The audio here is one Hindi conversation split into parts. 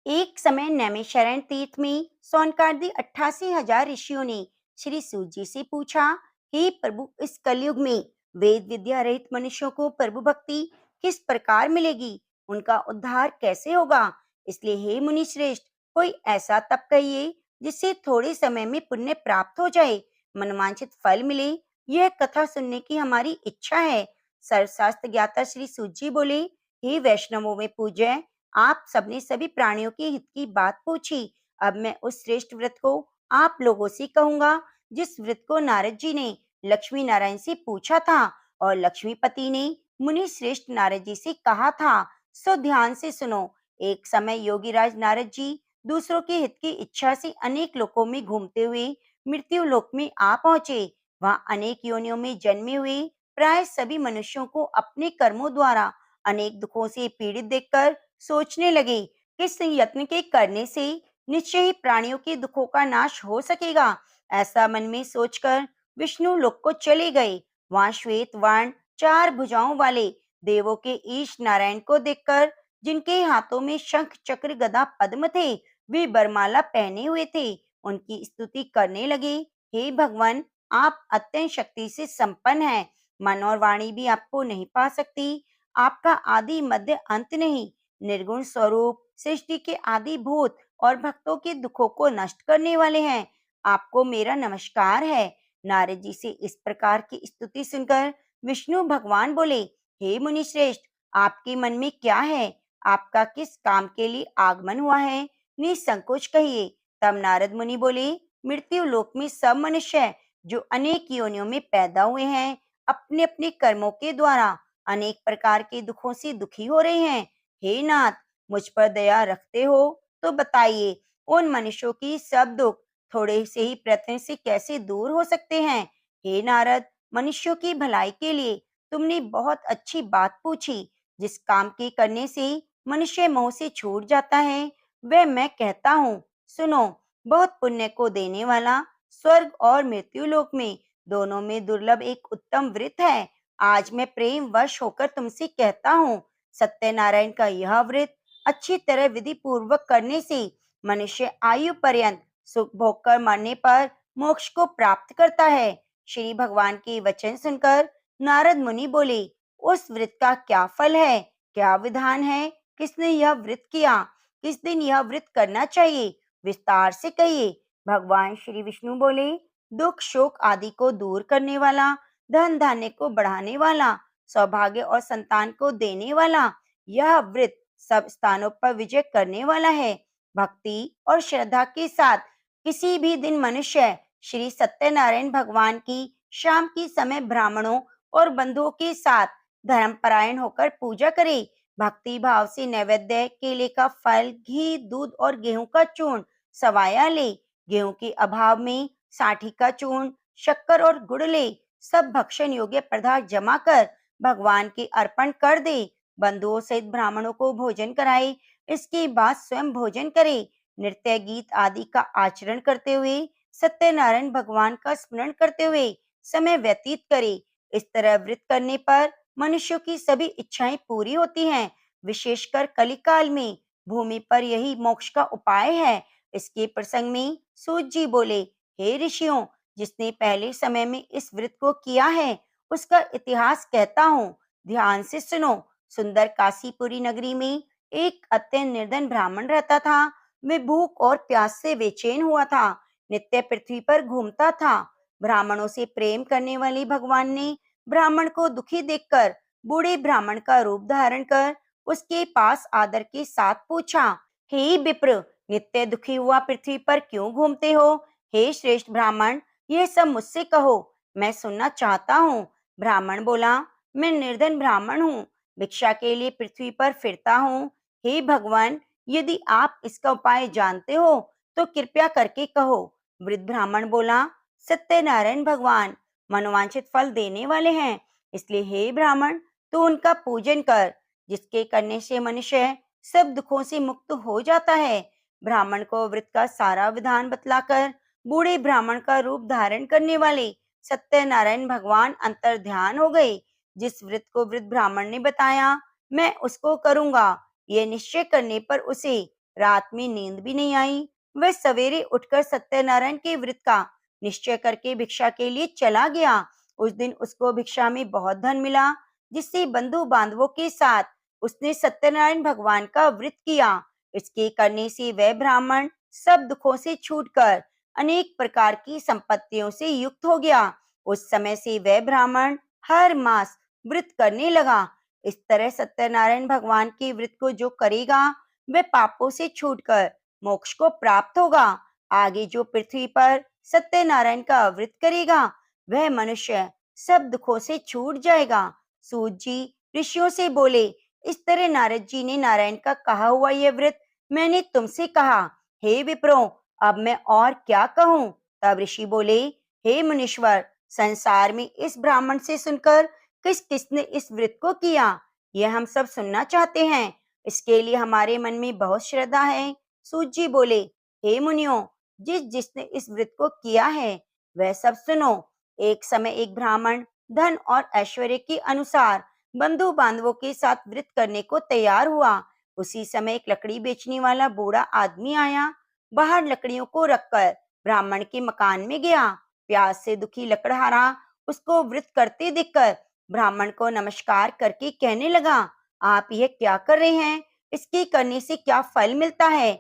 एक समय नैमिषारण्य तीर्थ में सौनकादि 88,000 ऋषियों ने श्री सूत जी से पूछा, हे प्रभु, इस कलयुग में वेद विद्या रहित मनुष्यों को प्रभु भक्ति किस प्रकार मिलेगी? उनका उद्धार कैसे होगा? इसलिए हे मुनि श्रेष्ठ, कोई ऐसा तप कहिए जिससे थोड़े समय में पुण्य प्राप्त हो जाए, मनवांछित फल मिले। यह कथा सुनने की हमारी इच्छा है। सर्वशास्त्र ज्ञाता श्री सूत जी बोले, हे वैष्णवों में पूज्य, आप सबने सभी प्राणियों के हित की बात पूछी। अब मैं उस श्रेष्ठ व्रत को आप लोगों से कहूंगा जिस व्रत को नारद जी ने लक्ष्मी नारायण से पूछा था और लक्ष्मीपति ने मुनि श्रेष्ठ नारद जी से कहा था। सो ध्यान से सुनो। एक समय योगीराज नारद जी दूसरों के हित की इच्छा से अनेक लोकों में घूमते हुए मृत्यु लोक में आ पहुंचे। वहां अनेक योनियों में जन्मे हुए प्राय सभी मनुष्यों को अपने कर्मों द्वारा अनेक दुखों से पीड़ित देखकर सोचने लगे कि इस यत्न के करने से निश्चय ही प्राणियों के दुखों का नाश हो सकेगा। ऐसा मन में सोचकर विष्णु लोक को चले गए। वहां श्वेत वर्ण 4 भुजाओं वाले देवों के ईश नारायण को देखकर, जिनके हाथों में शंख चक्र गदा पद्म थे, वे बरमाला पहने हुए थे, उनकी स्तुति करने लगे। हे भगवान, आप अत्यंत शक्ति से संपन्न हैं। मन और वाणी भी आपको नहीं पा सकती। आपका आदि मध्य अंत नहीं। निर्गुण स्वरूप सृष्टि के आदि भूत और भक्तों के दुखों को नष्ट करने वाले हैं। आपको मेरा नमस्कार है। नारद जी से इस प्रकार की स्तुति सुनकर विष्णु भगवान बोले, हे मुनि श्रेष्ठ, आपके मन में क्या है? आपका किस काम के लिए आगमन हुआ है? निसंकोच कहिए। तब नारद मुनि बोले, मृत्यु लोक में सब मनुष्य जो अनेक योनियों में पैदा हुए हैं, अपने अपने कर्मों के द्वारा अनेक प्रकार के दुखों से दुखी हो रहे हैं। हे नाथ, मुझ पर दया रखते हो तो बताइए, उन मनुष्यों की सब दुख थोड़े से ही प्रयत्न से कैसे दूर हो सकते हैं? हे नारद, मनुष्यों की भलाई के लिए तुमने बहुत अच्छी बात पूछी। जिस काम के करने से मनुष्य मोह से छूट जाता है, वह मैं कहता हूँ। सुनो, बहुत पुण्य को देने वाला स्वर्ग और मृत्यु लोक में दोनों में दुर्लभ एक उत्तम व्रत है। आज मैं प्रेम वश होकर तुमसे कहता हूँ, सत्यनारायण का यह व्रत अच्छी तरह विधि पूर्वक करने से मनुष्य आयु पर्यंत सुख भोग कर मरने पर मोक्ष को प्राप्त करता है। श्री भगवान के वचन सुनकर नारद मुनि बोले, उस व्रत का क्या फल है? क्या विधान है? किसने यह व्रत किया? किस दिन यह व्रत करना चाहिए? विस्तार से कहिए। भगवान श्री विष्णु बोले, दुख शोक आदि को दूर करने वाला, धन धान्य को बढ़ाने वाला, सौभाग्य और संतान को देने वाला, यह व्रत सब स्थानों पर विजय करने वाला है। भक्ति और श्रद्धा के साथ किसी भी दिन मनुष्य श्री सत्यनारायण भगवान की शाम की समय ब्राह्मणों और बंधुओं के साथ धर्मपरायण होकर पूजा करे। भक्ति भाव से नैवेद्य, केले का फल, घी, दूध और गेहूं का चूर्ण सवाया ले। गेहूं के अभाव में साठी का चूर्ण, शक्कर और गुड़ ले। सब भक्षण योग्य पदार्थ जमा कर भगवान के अर्पण कर दे। बंधुओं सहित ब्राह्मणों को भोजन कराए। इसके बाद स्वयं भोजन करे। नृत्य गीत आदि का आचरण करते हुए सत्यनारायण भगवान का स्मरण करते हुए समय व्यतीत करे। इस तरह व्रत करने पर मनुष्यों की सभी इच्छाएं पूरी होती हैं। विशेषकर कलिकाल में भूमि पर यही मोक्ष का उपाय है। इसके प्रसंग में सूत जी बोले, हे ऋषियों, जिसने पहले समय में इस व्रत को किया है उसका इतिहास कहता हूँ। ध्यान से सुनो। सुंदर काशीपुरी नगरी में एक अत्यंत निर्धन ब्राह्मण रहता था। वे भूख और प्यास से बेचैन हुआ था। नित्य पृथ्वी पर घूमता था। ब्राह्मणों से प्रेम करने वाले भगवान ने ब्राह्मण को दुखी देखकर बूढ़े ब्राह्मण का रूप धारण कर उसके पास आदर के साथ पूछा, हे विप्र, नित्य दुखी हुआ पृथ्वी पर क्यों घूमते हो? हे श्रेष्ठ ब्राह्मण, यह सब मुझसे कहो, मैं सुनना चाहता हूँ। ब्राह्मण बोला, मैं निर्धन ब्राह्मण हूँ, भिक्षा के लिए पृथ्वी पर फिरता हूँ। हे भगवान, यदि आप इसका उपाय जानते हो तो कृपया करके कहो। वृद्ध ब्राह्मण बोला, सत्यनारायण भगवान मनोवांछित फल देने वाले हैं, इसलिए हे ब्राह्मण, तू उनका पूजन कर, जिसके करने से मनुष्य सब दुखों से मुक्त हो जाता है। ब्राह्मण को व्रत का सारा विधान बतलाकर बूढ़े ब्राह्मण का रूप धारण करने वाले सत्यनारायण भगवान अंतर ध्यान हो गए। जिस व्रत को वृद्ध ब्राह्मण ने बताया, मैं उसको करूंगा, यह निश्चय करने पर उसे रात में नींद भी नहीं आई। वह सवेरे उठकर सत्यनारायण के व्रत का निश्चय करके भिक्षा के लिए चला गया। उस दिन उसको भिक्षा में बहुत धन मिला, जिससे बंधु बांधवों के साथ उसने सत्यनारायण भगवान का व्रत किया। इसके करने से वह ब्राह्मण सब दुखों से छूटकर अनेक प्रकार की संपत्तियों से युक्त हो गया। उस समय से वह ब्राह्मण हर मास व्रत करने लगा। इस तरह सत्यनारायण भगवान के व्रत को जो करेगा, वह पापों से छूटकर मोक्ष को प्राप्त होगा। आगे जो पृथ्वी पर सत्यनारायण का व्रत करेगा, वह मनुष्य सब दुखों से छूट जाएगा। सूत जी ऋषियों से बोले, इस तरह नारद जी ने नारायण का कहा हुआ यह व्रत मैंने तुमसे कहा। हे विप्रो, अब मैं और क्या कहूँ? तब ऋषि बोले, हे मुनीश्वर, संसार में इस ब्राह्मण से सुनकर किस किसने इस व्रत को किया, यह हम सब सुनना चाहते हैं। इसके लिए हमारे मन में बहुत श्रद्धा है। सूत जी बोले, हे मुनियों, जिस जिसने इस व्रत को किया है, वह सब सुनो। एक समय एक ब्राह्मण धन और ऐश्वर्य के अनुसार बंधु बांधवों के साथ व्रत करने को तैयार हुआ। उसी समय एक लकड़ी बेचने वाला बूढ़ा आदमी आया। बाहर लकड़ियों को रखकर ब्राह्मण के मकान में गया। प्यास से दुखी लकड़हारा उसको व्रत करते देखकर ब्राह्मण को नमस्कार करके कहने लगा, आप यह क्या कर रहे हैं? इसके करने से क्या फल मिलता है?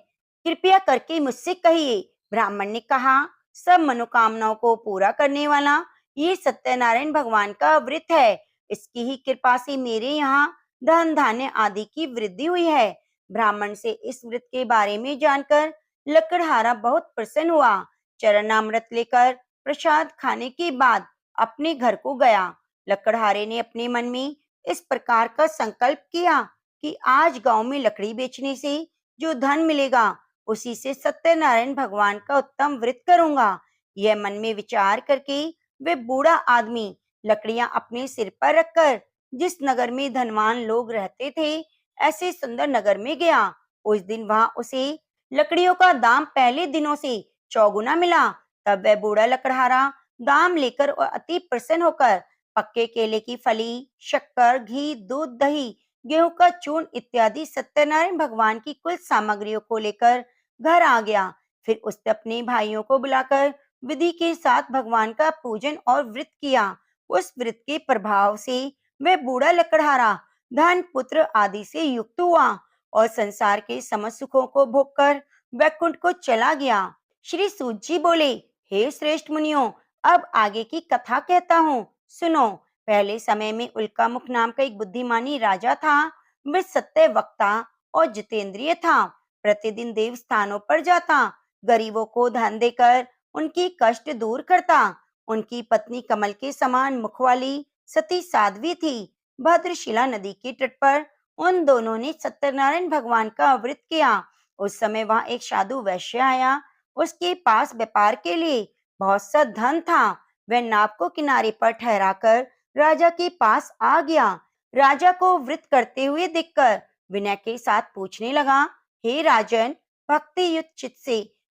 कृपया करके मुझसे कहिए। ब्राह्मण ने कहा, सब मनोकामनाओं को पूरा करने वाला ये सत्यनारायण भगवान का व्रत है। इसकी ही कृपा से मेरे यहाँ धन धान्य आदि की वृद्धि हुई है। ब्राह्मण से इस व्रत के बारे में जानकर लकड़हारा बहुत प्रसन्न हुआ। चरणामृत लेकर प्रसाद खाने के बाद अपने घर को गया। लकड़हारे ने अपने मन में इस प्रकार का संकल्प किया कि आज गांव में लकड़ी बेचने से जो धन मिलेगा, उसी से सत्यनारायण भगवान का उत्तम व्रत करूंगा। यह मन में विचार करके वे बूढ़ा आदमी लकड़ियां अपने सिर पर रखकर जिस नगर में धनवान लोग रहते थे, ऐसे सुंदर नगर में गया। उस दिन वहां उसे लकड़ियों का दाम पहले दिनों से चौगुना मिला। तब वह बूढ़ा लकड़हारा दाम लेकर और अति प्रसन्न होकर पक्के केले की फली, शक्कर, घी, दूध, दही, गेहूं का चूर्ण इत्यादि सत्यनारायण भगवान की कुल सामग्रियों को लेकर घर आ गया। फिर उसने अपने भाइयों को बुलाकर विधि के साथ भगवान का पूजन और व्रत किया। उस व्रत के प्रभाव से वह बूढ़ा लकड़हारा धन, पुत्र आदि से युक्त हुआ और संसार के समस्त सुखों को भोगकर वैकुंठ को चला गया। श्री सूत जी बोले, हे श्रेष्ठ मुनियों, अब आगे की कथा कहता हूँ, सुनो। पहले समय में उल्कामुख नाम का एक बुद्धिमानी राजा था। वह सत्य वक्ता और जितेंद्रिय था। प्रतिदिन देव स्थानों पर जाता, गरीबों को धन देकर उनकी कष्ट दूर करता। उनकी पत्नी कमल के समान मुख वाली सती साध्वी थी। भद्रशिला नदी के तट पर उन दोनों ने सत्यनारायण भगवान का व्रत किया। उस समय वहां एक साधु वैश्य आया। उसके पास व्यापार के लिए बहुत सा धन था। वह नाव को किनारे पर ठहराकर राजा के पास आ गया। राजा को व्रत करते हुए देखकर विनय के साथ पूछने लगा, हे राजन, भक्ति युक्त चित्त से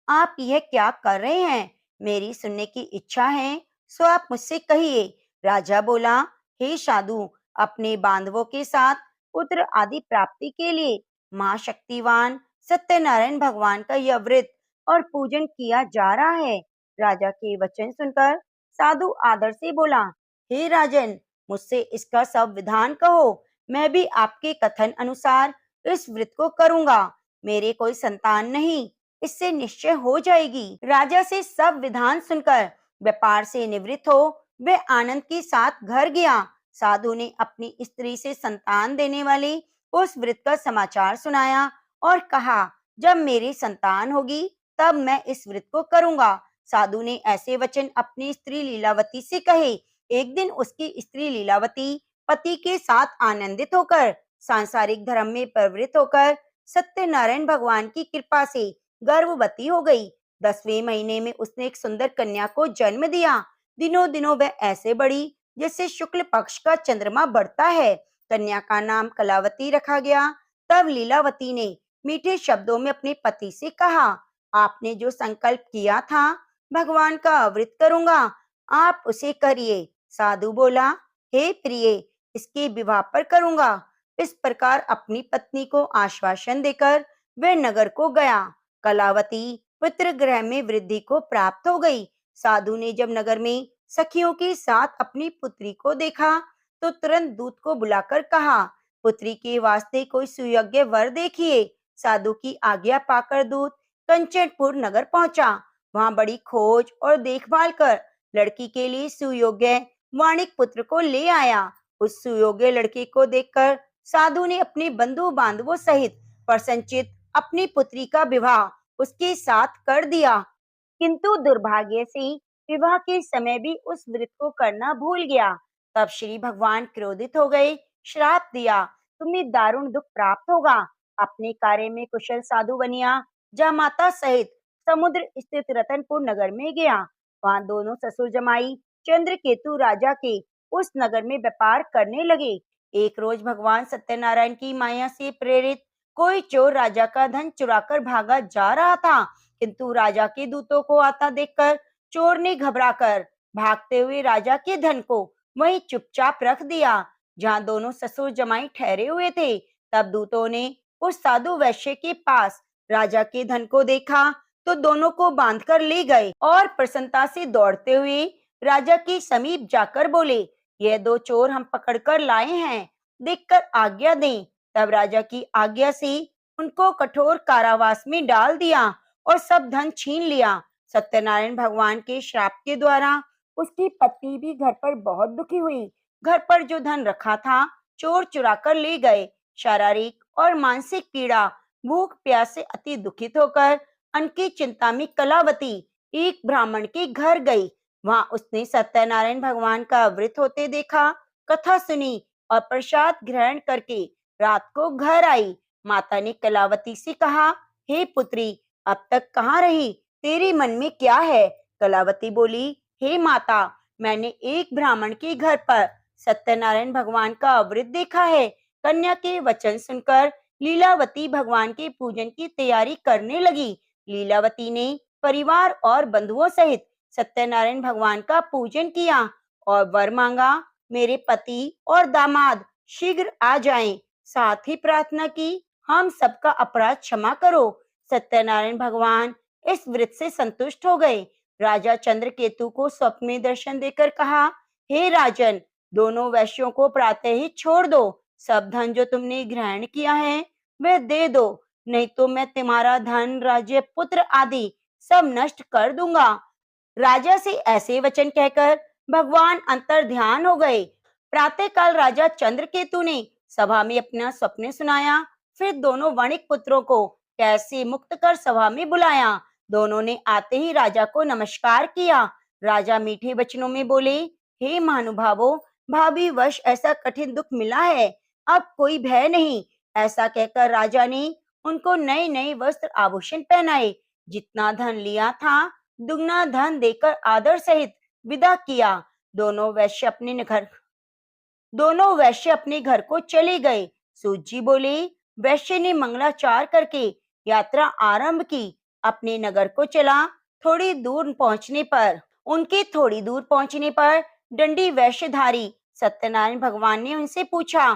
आप यह क्या कर रहे हैं? मेरी सुनने की इच्छा है, सो आप मुझसे कहिए। राजा बोला, हे साधु, अपने बांधवों के साथ पुत्र आदि प्राप्ति के लिए मां शक्तिवान सत्यनारायण भगवान का यह व्रत और पूजन किया जा रहा है। राजा के वचन सुनकर साधु आदर से बोला, हे राजन, मुझसे इसका सब विधान कहो। मैं भी आपके कथन अनुसार इस व्रत को करूंगा। मेरे कोई संतान नहीं, इससे निश्चय हो जाएगी। राजा से सब विधान सुनकर व्यापार से निवृत्त हो वह आनंद के साथ घर गया। साधु ने अपनी स्त्री से संतान देने वाले उस व्रत का समाचार सुनाया और कहा, जब मेरी संतान होगी तब मैं इस व्रत को करूंगा। साधु ने ऐसे वचन अपनी स्त्री लीलावती से कहे। एक दिन उसकी स्त्री लीलावती पति के साथ आनंदित होकर सांसारिक धर्म में प्रवृत्त होकर सत्यनारायण भगवान की कृपा से गर्भवती हो गई। 10वें महीने में उसने एक सुंदर कन्या को जन्म दिया। दिनों दिनों वह ऐसे बढ़ी जैसे शुक्ल पक्ष का चंद्रमा बढ़ता है। कन्या का नाम कलावती रखा गया। तब लीलावती ने मीठे शब्दों में अपने पति से कहा, आपने जो संकल्प किया था भगवान का व्रत करूंगा, आप उसे करिए। साधु बोला, हे प्रिय, इसके विवाह पर करूंगा। इस प्रकार अपनी पत्नी को आश्वासन देकर वह नगर को गया। कलावती पुत्र ग्रह में वृद्धि को प्राप्त हो गई। साधु ने जब नगर में सखियों के साथ अपनी पुत्री को देखा तो तुरंत दूत को बुलाकर कहा, पुत्री के वास्ते कोई सुयोग्य वर देखिए। साधु की आज्ञा पाकर दूत कंचनपुर नगर पहुंचा। वहां बड़ी खोज और देखभाल कर लड़की के लिए सुयोग्य वाणिक पुत्र को ले आया। उस सुयोग्य लड़के को देखकर साधु ने अपने बंधु बांधवों सहित प्रसन्नचित अपनी पुत्री का विवाह उसके साथ कर दिया। किंतु दुर्भाग्य से विवाह के समय भी उस व्रत को करना भूल गया। तब श्री भगवान क्रोधित हो गए, श्राप दिया, तुम्हें दारुण दुख प्राप्त होगा। अपने कार्य में कुशल साधु बनिया जामाता सहित समुद्र स्थित रतनपुर नगर में गया। वहां दोनों ससुर जमाई चंद्रकेतु राजा के उस नगर में व्यापार करने लगे। एक रोज भगवान सत्यनारायण की माया से प्रेरित कोई चोर राजा का धन चुराकर भागा जा रहा था, किंतु राजा के दूतों को आता देखकर चोर ने घबराकर भागते हुए राजा के धन को वहीं चुपचाप रख दिया जहां दोनों ससुर जमाई ठहरे हुए थे। तब दूतों ने उस साधु वैश्य के पास राजा के धन को देखा तो दोनों को बांधकर ले गए और प्रसन्नता से दौड़ते हुए राजा के समीप जाकर बोले, यह दो चोर हम पकड़कर लाए हैं, देखकर आज्ञा दें। तब राजा की आज्ञा से उनको कठोर कारावास में डाल दिया और सब धन छीन लिया। सत्यनारायण भगवान के श्राप के द्वारा उसकी पत्नी भी घर पर बहुत दुखी हुई। घर पर जो धन रखा था चोर चुरा कर ले गए। शारीरिक और मानसिक पीड़ा, भूख प्यास से अति दुखित होकर अन्न की चिंता में कलावती एक ब्राह्मण के घर गई। वहां उसने सत्यनारायण भगवान का व्रत होते देखा, कथा सुनी और प्रसाद ग्रहण करके रात को घर आई। माता ने कलावती से कहा, हे पुत्री, अब तक कहाँ रही? तेरे मन में क्या है? कलावती बोली, हे माता, मैंने एक ब्राह्मण के घर पर सत्यनारायण भगवान का व्रत देखा है। कन्या के वचन सुनकर लीलावती भगवान के पूजन की तैयारी करने लगी। लीलावती ने परिवार और बंधुओं सहित सत्यनारायण भगवान का पूजन किया और वर मांगा, मेरे पति और दामाद शीघ्र आ जाएं। साथ ही प्रार्थना की, हम सबका अपराध क्षमा करो। सत्यनारायण भगवान इस व्रत से संतुष्ट हो गए। राजा चंद्रकेतु को स्वप्न में दर्शन देकर कहा, हे राजन, दोनों वैश्यों को प्रातः ही छोड़ दो। सब धन जो तुमने ग्रहण किया है वह दे दो, नहीं तो मैं तुम्हारा धन, राज्य, पुत्र आदि सब नष्ट कर दूंगा। राजा से ऐसे वचन कहकर भगवान अंतर ध्यान हो गए। प्रातःकाल राजा चंद्रकेतु ने सभा में अपना स्वप्न सुनाया। फिर दोनों वणिक पुत्रों को कैसे मुक्त कर सभा में बुलाया। दोनों ने आते ही राजा को नमस्कार किया। राजा मीठे वचनों में बोले, हे महानुभावों, भाभी वश ऐसा कठिन दुख मिला है, अब कोई भय नहीं। ऐसा कहकर राजा ने उनको नए नए वस्त्र आभूषण पहनाए। जितना धन लिया था दुगना धन देकर आदर सहित विदा किया। दोनों वैश्य अपने घर को चले गए। सूत जी बोले, वैश्य ने मंगलाचार करके यात्रा आरंभ की। अपने नगर को चला। थोड़ी दूर पहुंचने पर दंडी वैश्यधारी सत्यनारायण भगवान ने उनसे पूछा,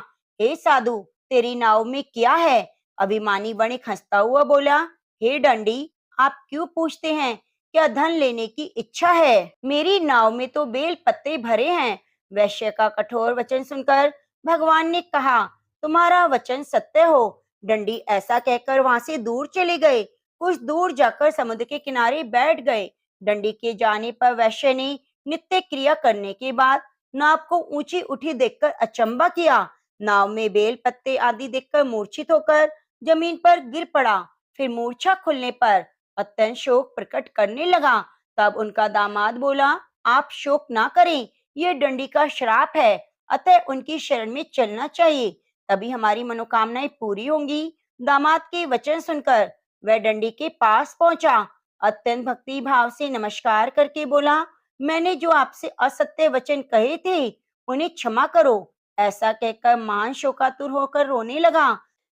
हे साधु, तेरी नाव में क्या है? अभिमानी वणिक हंसता हुआ बोला, हे दंडी, आप क्यों पूछते हैं? क्या धन लेने की इच्छा है? मेरी नाव में तो बेल पत्ते भरे हैं। वैश्य का कठोर वचन सुनकर भगवान ने कहा, तुम्हारा वचन सत्य हो। दंडी ऐसा कहकर वहां से दूर चले गए। कुछ दूर जाकर समुद्र के किनारे बैठ गए। दंडी के जाने पर वैश्य ने नित्य क्रिया करने के बाद नाव को ऊंची उठी देखकर अचंबा किया। नाव में बेल पत्ते आदि देखकर मूर्छित होकर जमीन पर गिर पड़ा। फिर मूर्छा खुलने पर अत्यंत शोक प्रकट करने लगा। तब उनका दामाद बोला, आप शोक ना करें, यह दंडी का श्राप है, अतः उनकी शरण में चलना चाहिए, तभी हमारी मनोकामनाएं पूरी होंगी। दामाद के वचन सुनकर वह दंडी के पास पहुंचा। अत्यंत भक्ति भाव से नमस्कार करके बोला, मैंने जो आपसे असत्य वचन कहे थे उन्हें क्षमा करो। ऐसा कहकर महान शोकातुर होकर रोने लगा।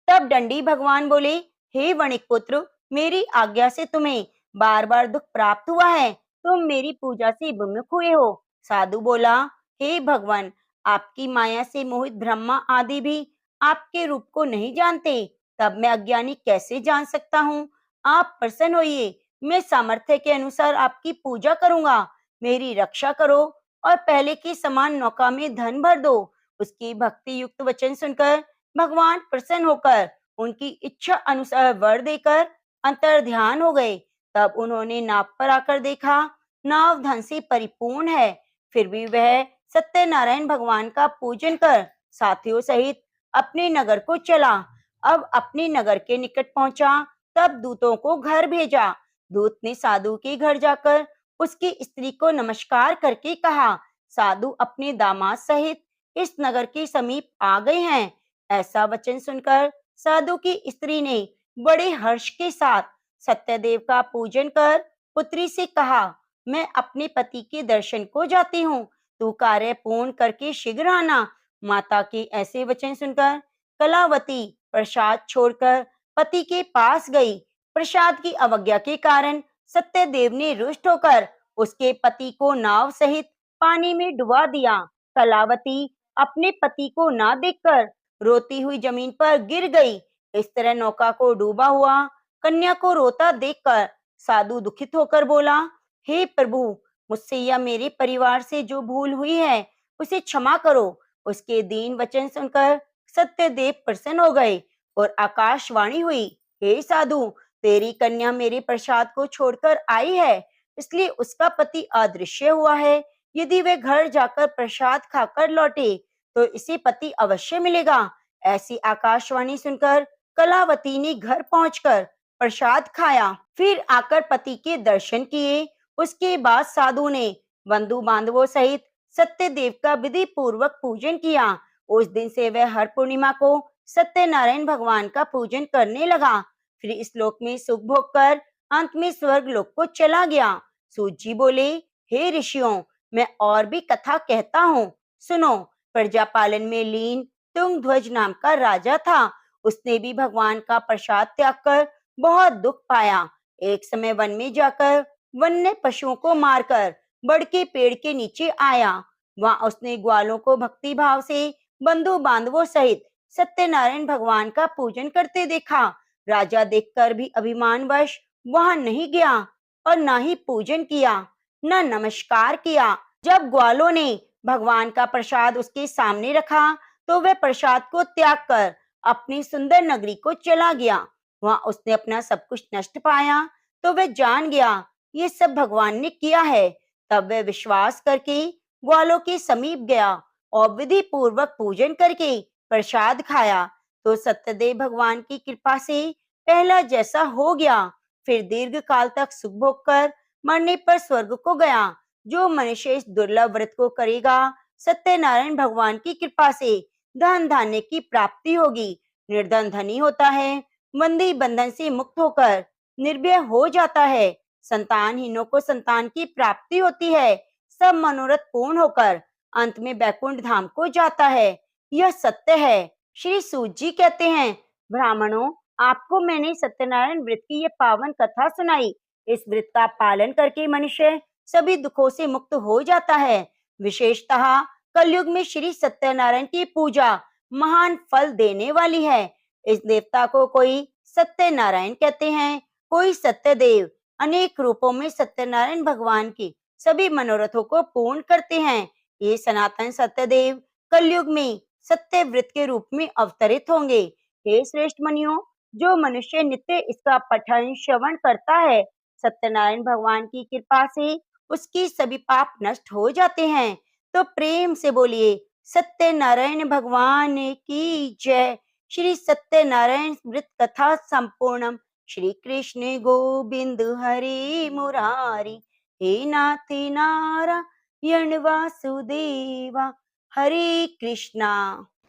तब दंडी भगवान बोले, हे वणिक पुत्र, मेरी आज्ञा से तुम्हें बार बार दुख प्राप्त हुआ है, तुम मेरी पूजा से विमुख हुए हो। साधु बोला, हे भगवान, आपकी माया से मोहित ब्रह्मा आदि भी आपके रूप को नहीं जानते। तब मैं अज्ञानी कैसे जान सकता हूँ? आप प्रसन्न होइए, मैं सामर्थ्य के अनुसार आपकी पूजा करूंगा। मेरी रक्षा करो और पहले की समान नौका में धन भर दो। उसकी भक्ति युक्त वचन सुनकर भगवान प्रसन्न होकर उनकी इच्छा अनुसार वर देकर अंतर ध्यान हो गए। तब उन्होंने नाव पर आकर देखा, नाव धन से परिपूर्ण है। फिर भी वह सत्यनारायण भगवान का पूजन कर साथियों सहित अपने नगर को चला। अब अपने नगर के निकट पहुंचा, तब दूतों को घर भेजा। दूत ने साधु के घर जाकर उसकी स्त्री को नमस्कार करके कहा, साधु अपने दामाद सहित इस नगर के समीप आ गए हैं। ऐसा वचन सुनकर साधु की स्त्री ने बड़े हर्ष के साथ सत्यदेव का पूजन कर पुत्री से कहा, मैं अपने पति के दर्शन को जाती हूँ, तू कार्य पूर्ण करके शीघ्र आना। माता के ऐसे वचन सुनकर कलावती प्रसाद छोड़कर पति के पास गई। प्रसाद की अवज्ञा के कारण सत्यदेव ने रुष्ट होकर उसके पति को नाव सहित पानी में डुबा दिया। कलावती अपने पति को ना देखकर रोती हुई जमीन पर गिर गई। इस तरह नौका को डूबा हुआ कन्या को रोता देखकर साधु दुखित होकर बोला, हे प्रभु, मुझसे या मेरे परिवार से जो भूल हुई है उसे क्षमा करो। उसके दीन वचन सुनकर सत्यदेव प्रसन्न हो गए और आकाशवाणी हुई, हे साधु, तेरी कन्या मेरे प्रसाद को छोड़कर आई है, इसलिए उसका पति अदृश्य हुआ है। यदि वे घर जाकर प्रसाद खाकर लौटे तो इसे पति अवश्य मिलेगा। ऐसी आकाशवाणी सुनकर कलावती ने घर पहुंचकर प्रसाद खाया, फिर आकर पति के दर्शन किए। उसके बाद साधु ने बंधु बांधवों सहित सत्यदेव का विधि पूर्वक पूजन किया। उस दिन से वह हर पूर्णिमा को सत्यनारायण भगवान का पूजन करने लगा। फिर इस लोक में सुख भोग कर अंत में स्वर्ग लोक को चला गया। सूत जी बोले, हे ऋषियों, मैं और भी कथा कहता हूँ, सुनो। प्रजा पालन में लीन तुंगध्वज नाम का राजा था। उसने भी भगवान का प्रसाद त्याग कर बहुत दुख पाया। एक समय वन में जाकर वन्य पशुओं को मारकर बड़ के पेड़ के नीचे आया। वहां उसने ग्वालों को भक्ति भाव से बंधु बांधवों सहित सत्यनारायण भगवान का पूजन करते देखा। राजा देखकर भी अभिमानवश वहां नहीं गया और न ही पूजन किया, न नमस्कार किया। जब ग्वालों ने भगवान का प्रसाद उसके सामने रखा तो वह प्रसाद को त्याग कर अपनी सुंदर नगरी को चला गया। वहां उसने अपना सब कुछ नष्ट पाया तो वह जान गया ये सब भगवान ने किया है। तब वह विश्वास करके ग्वालों के समीप गया और विधि पूर्वक पूजन करके प्रसाद खाया तो सत्यदेव भगवान की कृपा से पहला जैसा हो गया। फिर दीर्घ काल तक सुख भोग कर मरने पर स्वर्ग को गया। जो मनुष्य इस दुर्लभ व्रत को करेगा, सत्यनारायण भगवान की कृपा से धन धान्य की प्राप्ति होगी। निर्धन धनी होता है, बंदी बंधन से मुक्त होकर निर्भय हो जाता है। संतानहीनों को संतान की प्राप्ति होती है। सब मनोरथ पूर्ण होकर अंत में बैकुंठ धाम को जाता है। यह सत्य है। श्री सूत जी कहते हैं, ब्राह्मणों, आपको मैंने सत्यनारायण व्रत की ये पावन कथा सुनाई। इस व्रत का पालन करके मनुष्य सभी दुखों से मुक्त हो जाता है। विशेषतः कलयुग में श्री सत्यनारायण की पूजा महान फल देने वाली है। इस देवता को कोई सत्यनारायण कहते हैं, कोई सत्यदेव। अनेक रूपों में सत्यनारायण भगवान की सभी मनोरथों को पूर्ण करते हैं। ये सनातन सत्यदेव कलयुग में सत्य व्रत के रूप में अवतरित होंगे। हे श्रेष्ठ मुनियों, जो मनुष्य नित्य इसका पठन श्रवण करता है, सत्यनारायण भगवान की कृपा से उसकी सभी पाप नष्ट हो जाते हैं। तो प्रेम से बोलिए, सत्यनारायण भगवान की जय। श्री सत्यनारायण व्रत कथा संपूर्णम। श्री कृष्ण गोविंद हरे मुरारी, हे नाथ नारायण वासुदेवा, हरे कृष्णा।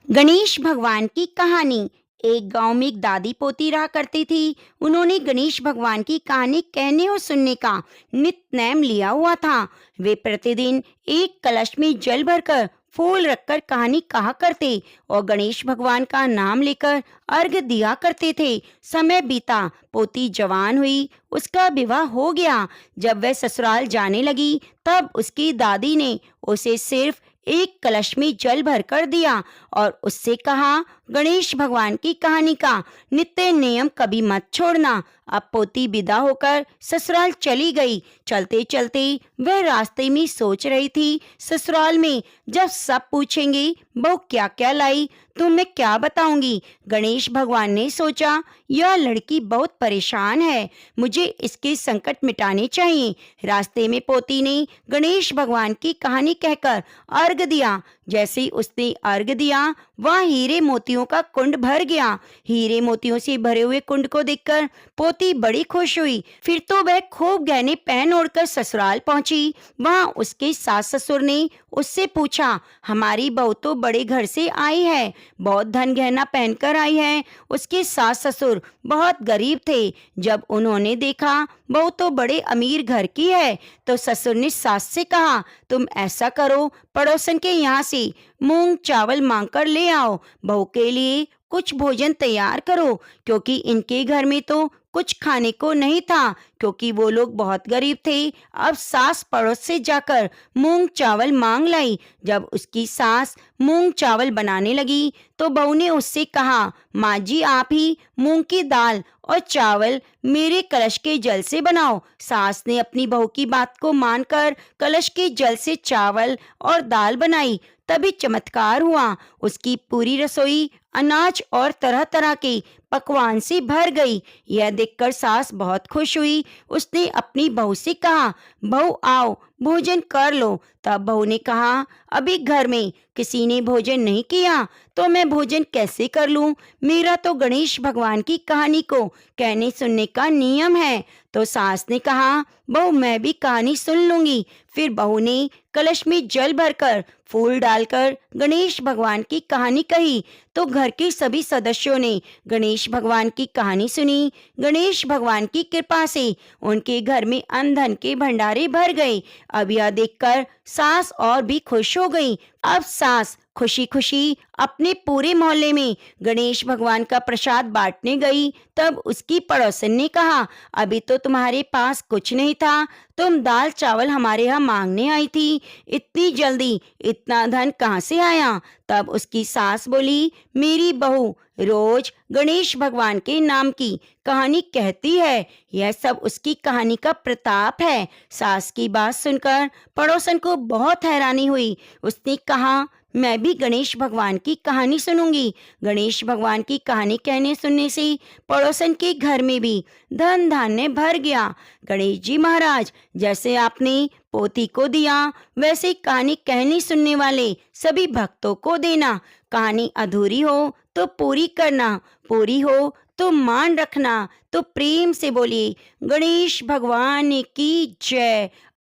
गणेश भगवान की कहानी। एक गांव में एक दादी पोती रहा करती थी। उन्होंने गणेश भगवान की कहानी कहने और सुनने का नित्य नेम लिया हुआ था। वे प्रतिदिन एक कलश में जल भरकर फूल रखकर कहानी कहा करते और गणेश भगवान का नाम लेकर अर्घ्य दिया करते थे। समय बीता, पोती जवान हुई, उसका विवाह हो गया। जब वह ससुराल जाने लगी तब उसकी दादी ने उसे सिर्फ एक कलश में जल भरकर दिया और उससे कहा, गणेश भगवान की कहानी का नित्य नियम कभी मत छोड़ना। अब पोती विदा होकर ससुराल चली गई। चलते चलते वह रास्ते में सोच रही थी, ससुराल में जब सब पूछेंगे बहू क्या क्या लाई तो मैं क्या बताऊंगी। गणेश भगवान ने सोचा, यह लड़की बहुत परेशान है, मुझे इसके संकट मिटाने चाहिए। रास्ते में पोती ने गणेश भगवान की कहानी कहकर अर्घ दिया। जैसे ही उसने अर्घ दिया, वह हीरे मोतियों का कुंड भर गया। हीरे मोतियों से भरे हुए कुंड को देखकर पोती बड़ी खुश हुई। फिर तो वह खूब गहने पहन ओढ़कर ससुराल पहुंची। वहां उसके सास ससुर ने उससे पूछा, हमारी बहू तो बड़े घर से आई है, बहुत धन गहना पहनकर आई है। उसके सास ससुर बहुत गरीब थे। जब उन्होंने देखा बहू तो बड़े अमीर घर की है, तो ससुर ने सास से कहा, तुम ऐसा करो, पड़ोसन के यहाँ से मूंग चावल मांग कर ले आओ, बहू के लिए कुछ भोजन तैयार करो, क्योंकि इनके घर में तो कुछ खाने को नहीं था, क्योंकि वो लोग बहुत गरीब थे। अब सास पड़ोस से जाकर मूंग चावल मांग लाई। जब उसकी सास मूंग चावल बनाने लगी तो बहू ने उससे कहा, माँ जी आप ही मूंग की दाल और चावल मेरे कलश के जल से बनाओ। सास ने अपनी बहू की बात को मानकर कलश के जल से चावल और दाल बनाई। तभी चमत्कार हुआ, उसकी पूरी रसोई अनाज और तरह तरह के पकवान से भर गई। यह देखकर सास बहुत खुश हुई। उसने अपनी बहू से कहा, बहू आओ भोजन कर लो। तब बहू ने कहा, अभी घर में किसी ने भोजन नहीं किया तो मैं भोजन कैसे कर लूं? मेरा तो गणेश भगवान की कहानी को कहने सुनने का नियम है। तो सास ने कहा, बहू मैं भी कहानी सुन लूंगी। फिर बहू ने कलश में जल भरकर फूल डालकर गणेश भगवान की कहानी कही। तो घर के सभी सदस्यों ने गणेश भगवान की कहानी सुनी। गणेश भगवान की कृपा से उनके घर में अन्न धन के भंडारे भर गए। अब यह देखकर सास और भी खुश हो गई। अब सास खुशी खुशी अपने पूरे मोहल्ले में गणेश भगवान का प्रसाद बांटने गई। तब उसकी पड़ोसन ने कहा, अभी तो तुम्हारे पास कुछ नहीं था, तुम दाल चावल हमारे यहाँ मांगने आई थी, इतनी जल्दी इतना धन कहाँ से आया? तब उसकी सास बोली, मेरी बहू रोज गणेश भगवान के नाम की कहानी कहती है, यह सब उसकी कहानी का प्रताप है। सास की बात सुनकर पड़ोसन को बहुत हैरानी हुई। उसने कहा, मैं भी गणेश भगवान की कहानी सुनूंगी। गणेश भगवान की कहानी कहने सुनने से पड़ोसन के घर में भी धन धान्य भर गया। गणेश जी महाराज, जैसे आपने पोती को दिया वैसे कहानी कहने सुनने वाले सभी भक्तों को देना। कहानी अधूरी हो तो पूरी करना, पूरी हो तो मान रखना। तो प्रेम से बोलिए, गणेश भगवान की जय।